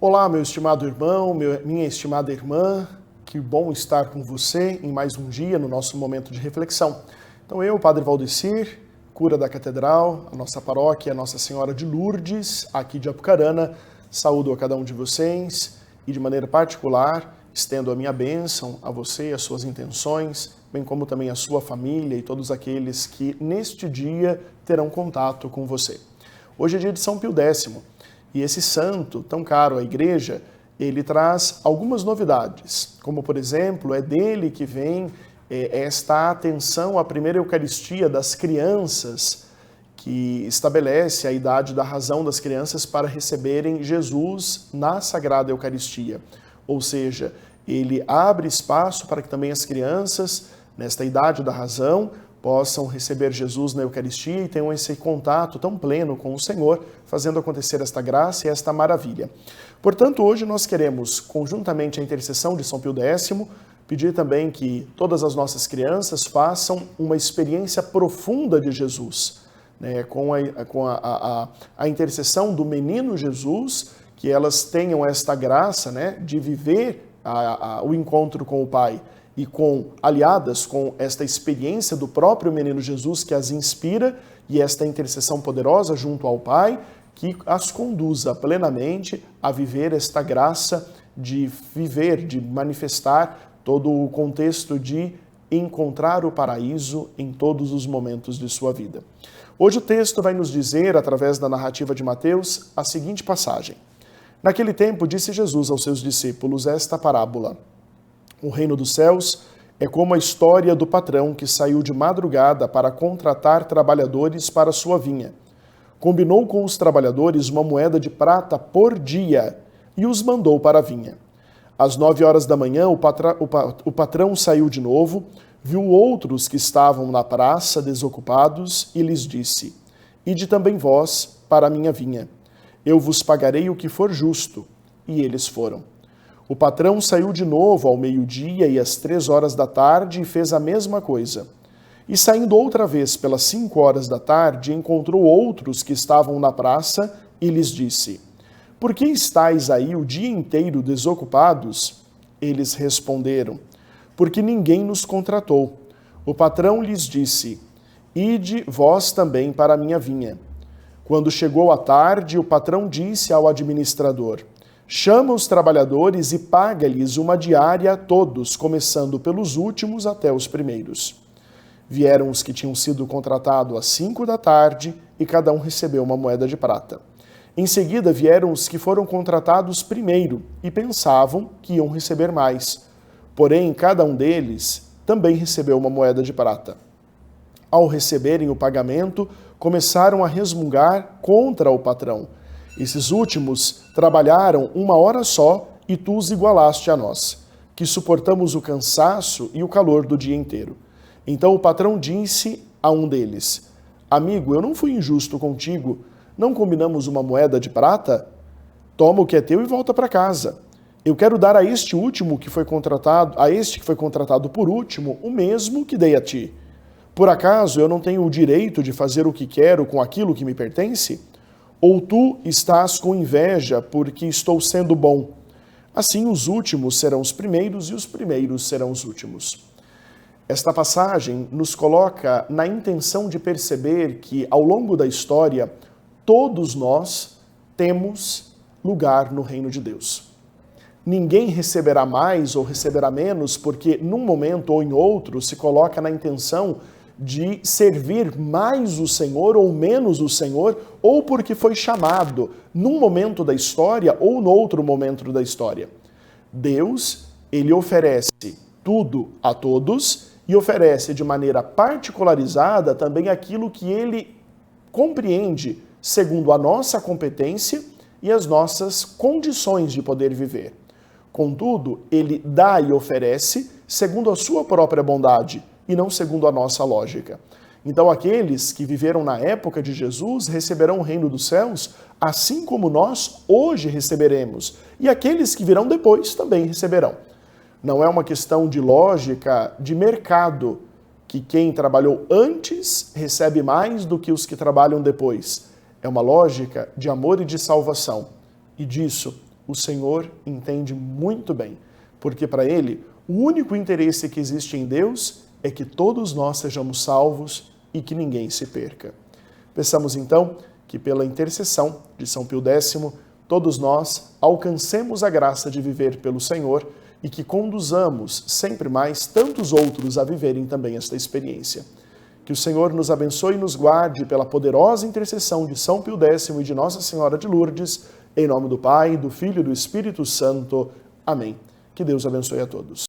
Olá, meu estimado irmão, minha estimada irmã, que bom estar com você em mais um dia no nosso momento de reflexão. Então eu, Padre Valdecir, cura da Catedral, a nossa paróquia, a Nossa Senhora de Lourdes, aqui de Apucarana, saúdo a cada um de vocês e de maneira particular estendo a minha bênção a você, as suas intenções, bem como também a sua família e todos aqueles que neste dia terão contato com você. Hoje é dia de São Pio X. E esse santo, tão caro à Igreja, ele traz algumas novidades, como, por exemplo, é dele que vem esta atenção à primeira Eucaristia das crianças, que estabelece a idade da razão das crianças para receberem Jesus na Sagrada Eucaristia. Ou seja, ele abre espaço para que também as crianças, nesta idade da razão, possam receber Jesus na Eucaristia e tenham esse contato tão pleno com o Senhor, fazendo acontecer esta graça e esta maravilha. Portanto, hoje nós queremos, conjuntamente à intercessão de São Pio X, pedir também que todas as nossas crianças façam uma experiência profunda de Jesus, né, com a intercessão do menino Jesus, que elas tenham esta graça, né, de viver o encontro com o Pai, e aliadas com esta experiência do próprio menino Jesus que as inspira e esta intercessão poderosa junto ao Pai que as conduza plenamente a viver esta graça de viver, de manifestar todo o contexto de encontrar o paraíso em todos os momentos de sua vida. Hoje o texto vai nos dizer, através da narrativa de Mateus, a seguinte passagem. Naquele tempo disse Jesus aos seus discípulos esta parábola. O reino dos céus é como a história do patrão que saiu de madrugada para contratar trabalhadores para sua vinha. Combinou com os trabalhadores uma moeda de prata por dia e os mandou para a vinha. Às 9 horas da manhã, o patrão saiu de novo, viu outros que estavam na praça desocupados e lhes disse: Ide também vós para a minha vinha. Eu vos pagarei o que for justo. E eles foram. O patrão saiu de novo ao meio-dia e às 3 horas da tarde e fez a mesma coisa. E saindo outra vez pelas 5 horas da tarde, encontrou outros que estavam na praça e lhes disse: Por que estáis aí o dia inteiro desocupados? Eles responderam: Porque ninguém nos contratou. O patrão lhes disse: Ide vós também para a minha vinha. Quando chegou a tarde, o patrão disse ao administrador: Chama os trabalhadores e paga-lhes uma diária a todos, começando pelos últimos até os primeiros. Vieram os que tinham sido contratados às 5 da tarde e cada um recebeu uma moeda de prata. Em seguida vieram os que foram contratados primeiro e pensavam que iam receber mais. Porém, cada um deles também recebeu uma moeda de prata. Ao receberem o pagamento, começaram a resmungar contra o patrão. Esses últimos trabalharam 1 hora só e tu os igualaste a nós, que suportamos o cansaço e o calor do dia inteiro. Então o patrão disse a um deles: Amigo, eu não fui injusto contigo. Não combinamos uma moeda de prata? Toma o que é teu e volta para casa. Eu quero dar a este que foi contratado por último, o mesmo que dei a ti. Por acaso eu não tenho o direito de fazer o que quero com aquilo que me pertence? Ou tu estás com inveja porque estou sendo bom? Assim os últimos serão os primeiros e os primeiros serão os últimos. Esta passagem nos coloca na intenção de perceber que, ao longo da história, todos nós temos lugar no reino de Deus. Ninguém receberá mais ou receberá menos porque, num momento ou em outro, se coloca na intenção de servir mais o Senhor ou menos o Senhor, ou porque foi chamado num momento da história ou no outro momento da história. Deus, ele oferece tudo a todos e oferece de maneira particularizada também aquilo que ele compreende segundo a nossa competência e as nossas condições de poder viver. Contudo, ele dá e oferece segundo a sua própria bondade, e não segundo a nossa lógica. Então aqueles que viveram na época de Jesus receberão o reino dos céus, assim como nós hoje receberemos. E aqueles que virão depois também receberão. Não é uma questão de lógica de mercado, que quem trabalhou antes recebe mais do que os que trabalham depois. É uma lógica de amor e de salvação. E disso o Senhor entende muito bem, porque para Ele, o único interesse que existe em Deus é que todos nós sejamos salvos e que ninguém se perca. Peçamos então que pela intercessão de São Pio X, todos nós alcancemos a graça de viver pelo Senhor e que conduzamos sempre mais tantos outros a viverem também esta experiência. Que o Senhor nos abençoe e nos guarde pela poderosa intercessão de São Pio X e de Nossa Senhora de Lourdes, em nome do Pai, do Filho e do Espírito Santo. Amém. Que Deus abençoe a todos.